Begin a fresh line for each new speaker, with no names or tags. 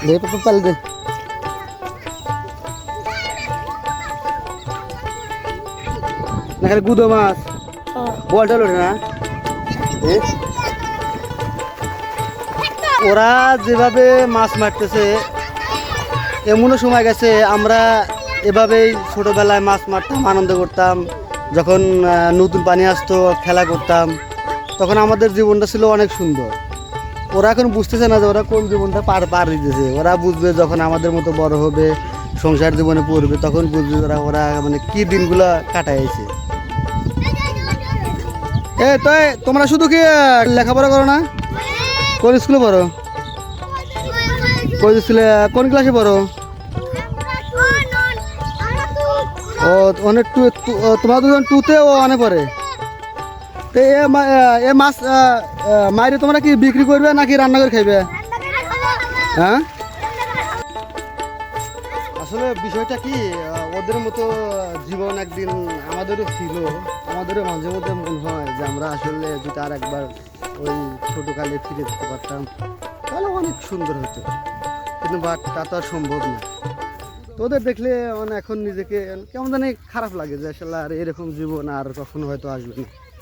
দে পাপা পাল দে না খালি গুদো মাছ বলটা লোটে না ওরা যেভাবে মাছ মারতেছে এমনও সময় গেছে আমরা এভাবেই ছোটোবেলায় মাছ মারতাম আনন্দ করতাম যখন নতুন পানি আসতো খেলা করতাম তখন আমাদের জীবনটা ছিল অনেক সুন্দর ওরা এখন বুঝতেছে না যে ওরা কোন জীবনটা পার দিতেছে ওরা বুঝবে যখন আমাদের মতো বড় হবে সংসার জীবনে পড়বে তখন বুঝবে ওরা ওরা মানে কি দিনগুলো কাটাইছে তো তোমরা শুধু কি লেখাপড়া করো না কোন স্কুলে পড়ো কোন স্কুলে কোন ক্লাসে পড়ো ও অনেক টু তোমার দুজন টুতে ও অনেক পড়ে তো এ মাছ মাইরে তোমরা কি বিক্রি করবে নাকি রান্না করে খাইবে হ্যাঁ আসলে বিষয়টা কি ওদের মতো জীবন একদিন আমাদেরও ছিল আমাদেরও মাঝে মধ্যে মনে হয় যে আমরা আসলে যদি আর একবার ওই ছোটোকালে ফিরে যেতে পারতাম তাহলে অনেক সুন্দর হতো কিন্তু বাট তা তো আর সম্ভব না তো ওদের দেখলে মানে এখন নিজেকে কেমন জানি খারাপ লাগে যে আসলে আর এরকম জীবন আর কখনো হয়তো আসবে না